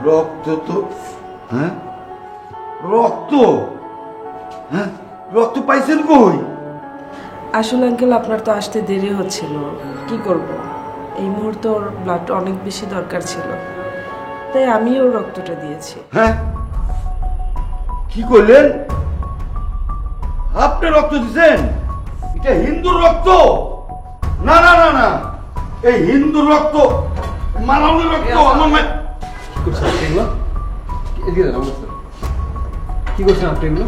রক্ত তো, হ্যাঁ রক্ত, হ্যাঁ রক্ত পাইছেন কই? আসলে আঙ্কেল আপনার তো আসতে দেরি হচ্ছিল, কি করব, এই মুহূর্তে ওর ব্লাড অনেক বেশি দরকার ছিল, তাই আমি ওর রক্তটা দিয়েছি। হ্যাঁ কি করলেন? আপনি রক্ত দিচ্ছেন? এটা হিন্দুর রক্ত? না না না না, এই হিন্দুর রক্ত, মানবের রক্ত। আমার কি করছেন আপনি এগুলো?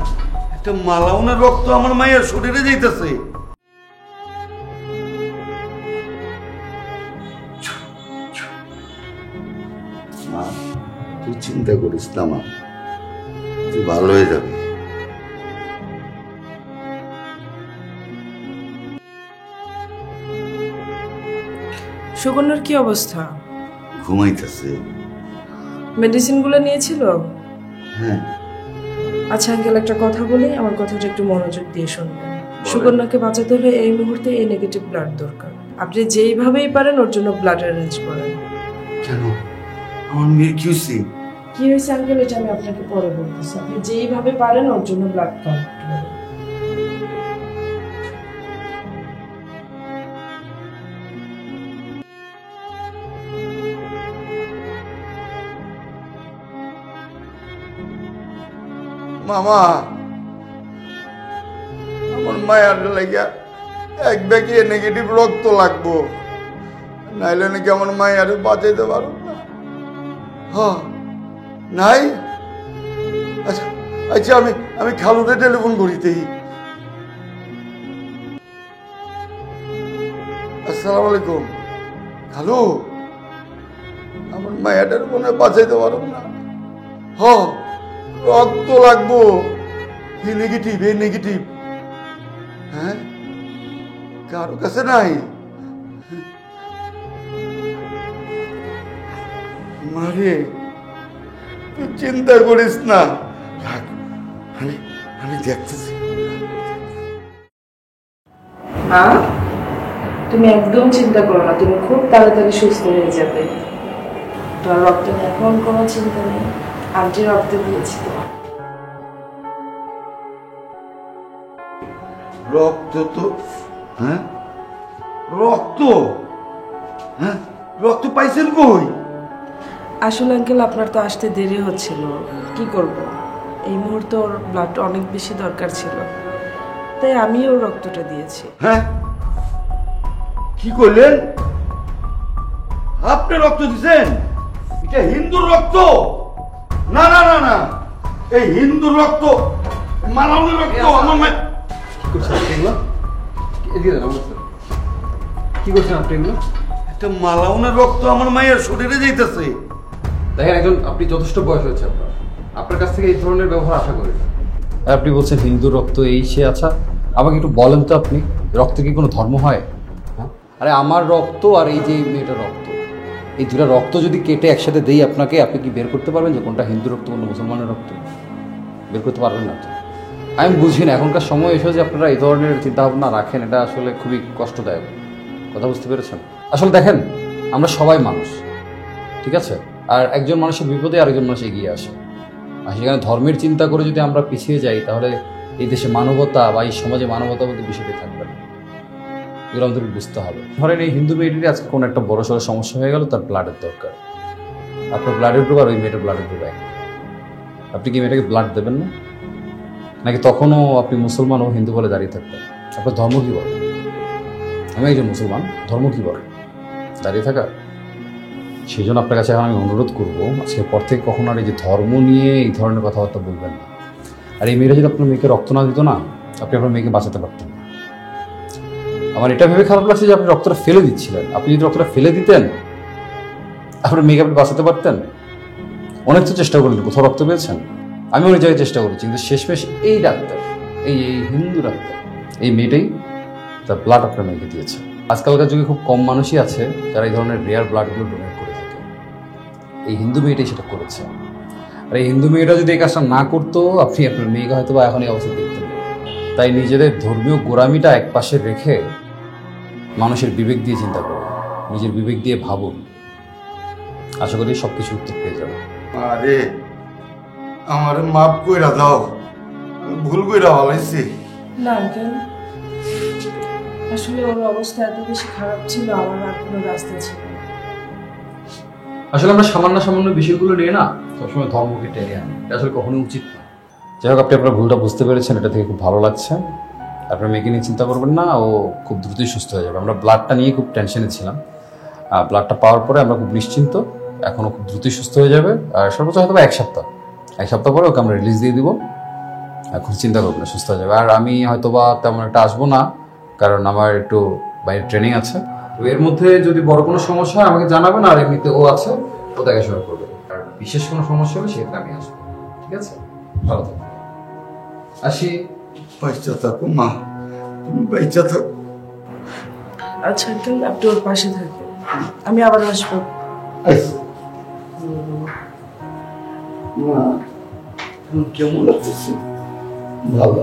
একটা মালাউনের রক্ত আমার মায়ের শরীরে যাইতেছে। মা তুই চিন্তা করিস না মা, তুই ভালো হয়ে যাবি। সুকন্যার কি অবস্থা? ঘুমাইতেছে। মেডিসিনগুলো নিয়েছিল? হ্যাঁ। আচ্ছা আঙ্কেল, একটা কথা বলি, আমার কথাটা একটু মনোযোগ দিয়ে শুনবেন। সুকন্যাকে বাঁচাতে হলে এই মুহূর্তে এই নেগেটিভ ব্লাড দরকার। আপনি যেইভাবেই পারেন ওর জন্য ব্লাড অ্যারেঞ্জ করেন। কেন? আমার মেয়ের কি হয়েছে? কি হয়েছে আঙ্কেল এটা আমি আপনাকে পরে বলতেছি, আপনি যেইভাবে পারেন ওর জন্য ব্লাড কালেক্ট করেন। মামা আমার মায়ের লাগিয়া এক ব্যাগে নেগেটিভ রক্ত লাগবো, নাইলে নাকি আমার মায়ের বাঁচাইতে পারো না। হ্যাঁ নাই? আচ্ছা আচ্ছা, আমি খালুরে টেলিফোন করিতেই। আসসালামু আলাইকুম। খালু, আমার মায়ের মনে বাঁচাইতে পারো না। হ্যাঁ রক্ত লাগবো, এ নেগেটিভ, এ নেগেটিভ। হ্যাঁ কারো কাছে নাই? মারে তুই চিন্তা করিস না, আমি আমি দেখতেছি। হ্যাঁ তুমি একদম চিন্তা করো না, তুমি খুব তাড়াতাড়ি সুস্থ হয়ে যাবে। তোমার রক্ত নিয়ে এখন কোনো চিন্তা নেই, আন্টি রক্ত দিয়েছি তোমার। রক্ত তো, হ্যাঁ রক্ত, হ্যাঁ রক্ত পাইছেন কই? আসলে আঙ্কেল আপনার তো আসতে দেরি হচ্ছিল, কি করব, এই মুহূর্তে ওর ব্লাড অনেক বেশি দরকার ছিল, তাই আমি ওর রক্তটা দিয়েছি। হ্যাঁ কি করলেন? আপনি রক্ত দিচ্ছেন? এটা হিন্দুর রক্ত? না না না না, এই হিন্দুর রক্ত, মানবের রক্ত। আমার মায়ের কি করছেন আপনি এগুলো? একটা মালাউনের রক্ত আমার মায়ের শরীরে যাইতেছে। দেখেন একজন, আপনি যথেষ্ট বয়স হয়েছে আপনার, আপনার কাছ থেকে এই ধরনের ব্যবহার আশা করি না। আপনি বলছেন হিন্দু রক্ত এই সে, আচ্ছা আমাকে একটু বলেন তো, আপনি রক্ত কি কোনো ধর্ম হয়? হ্যাঁ আরে আমার রক্ত আর এই যে মেয়েটার রক্ত, এই দুটা রক্ত যদি কেটে একসাথে দেই আপনাকে, আপনি কি বের করতে পারবেন যে কোনটা হিন্দু রক্ত কোনটা মুসলমানের রক্ত? বের করতে পারবেন না তো। আমি বুঝি না, এখনকার সময় এসে যে আপনারা এই ধরনের চিন্তাভাবনা রাখেন, এটা আসলে খুবই কষ্টদায়ক। কথা বুঝতে পেরেছেন? আসলে দেখেন আমরা সবাই মানুষ, ঠিক আছে, আর একজন মানুষের বিপদে আরেকজন মানুষ এগিয়ে আসে, আর সেখানে ধর্মের চিন্তা করে যদি আমরা পিছিয়ে যাই, তাহলে এই দেশে মানবতা বা এই সমাজে মানবতা বলতে বিষয়টি থাকবে না। এগুলো আমাদের বুঝতে হবে। ধরেন এই হিন্দু মেয়েটির আজকে কোনো একটা বড় সড়ো সমস্যা হয়ে গেল, তার ব্লাডের দরকার, আপনার ব্লাডের গ্রুপ আর ওই মেয়েটার ব্লাডের গ্রুপ এক, আপনি কি মেয়েটাকে ব্লাড দেবেন না? নাকি তখনও আপনি মুসলমান ও হিন্দু বলে দাঁড়িয়ে থাকবেন? আপনার ধর্ম কি বলে? আমি একজন মুসলমান, ধর্ম কি বলে? দাঁড়িয়ে থাকা। সেই জন্য আপনার কাছে এখন আমি অনুরোধ করবো, আজকের পর থেকে কখনো আর এই যে ধর্ম নিয়ে এই ধরনের কথাবার্তা বলবেন না। আর এই মেয়েরা যদি আপনার মেয়েকে রক্ত না দিত না, আপনি আপনার মেয়েকে বাঁচাতে পারতেন না। আমার এটা ভেবে খারাপ লাগছে যে আপনি রক্তটা ফেলে দিচ্ছিলেন। আপনি যদি রক্তটা ফেলে দিতেন, আপনার মেয়েকে আপনি বাঁচাতে পারতেন। অনেক তো চেষ্টা করলেন, কোথাও রক্ত পেয়েছেন? আমি অনেক জায়গায় চেষ্টা করেছি, কিন্তু শেষমেশ এই ডাক্তার, এই হিন্দু ডাক্তার, এই মেয়েটাই তার ব্লাড আপনার মেয়েকে দিয়েছে। আজকালকার যুগে খুব কম মানুষই আছে যারা এই ধরনের রেয়ার ব্লাডগুলো ডোনেট করে থাকে। এই হিন্দু মেয়েটাই সেটা করেছে। আর এই হিন্দু মেয়েটা যদি এই কাজটা না করতো, আপনি আপনার মেয়েকে হয়তো বা এখন এই অবস্থা দেখতেন। তাই নিজেদের ধর্মীয় গোড়ামিটা এক পাশে রেখে মানুষের বিবেক দিয়ে চিন্তা করুন, নিজের বিবেক দিয়ে ভাবুন। আশা করি সব কিছু উত্তর পেয়ে যাবে। আরে আমার মাফ কইরা দাও, আমি ভুল কইরা ভালাইছি। না আঙ্কেল, আসলে ওর অবস্থা এত বেশি খারাপ ছিল, আমার আর কোনো রাস্তা ছিল না। আসলে আমরা সামান্য সামান্য বিষয়গুলো নিয়ে না সবসময় ধর্মকে টেনে আনি, এটা আসলে কখনো উচিত না। যাই হোক, আপনি আপনার ভুলটা বুঝতে পেরেছেন, এটা থেকে খুব ভালো লাগছে। আপনার মেয়েকে নিয়ে চিন্তা করবেন না, ও খুব দ্রুতই সুস্থ হয়ে যাবে। আমরা ব্লাডটা নিয়ে খুব টেনশনে ছিলাম, ব্লাডটা পাওয়ার পরে আমরা খুব নিশ্চিন্ত, এখনও খুব দ্রুতই সুস্থ হয়ে যাবে। আর সর্বোচ্চ হয়তো এক সপ্তাহ পরে ওকে আমরা রিলিজ দিয়ে দিব। এখন চিন্তা করবেন না, সুস্থ হয়ে যাবে। আর আমি হয়তোবা তেমন একটা আসবো না, কারণ আমার একটু বাইরে ট্রেনিং আছে। তো এর মধ্যে যদি বড় কোনো সমস্যা হয় আমাকে জানাবেন, আর এমনিতে ও আছে, ও দেখাশোনা করবে। আর বিশেষ কোনো সমস্যা হলে সেক্ষেত্রে আমি আসবো, ঠিক আছে? ভালো থাকবেন, আসি। বাইচা থাকো মা, তুমি বাইচা থাকো। আচ্ছা আঙ্কেল, আপনি ওর পাশে থাকবেন, আমি আবার আসবো। মা, কেমন লাগতেছে? ভালো।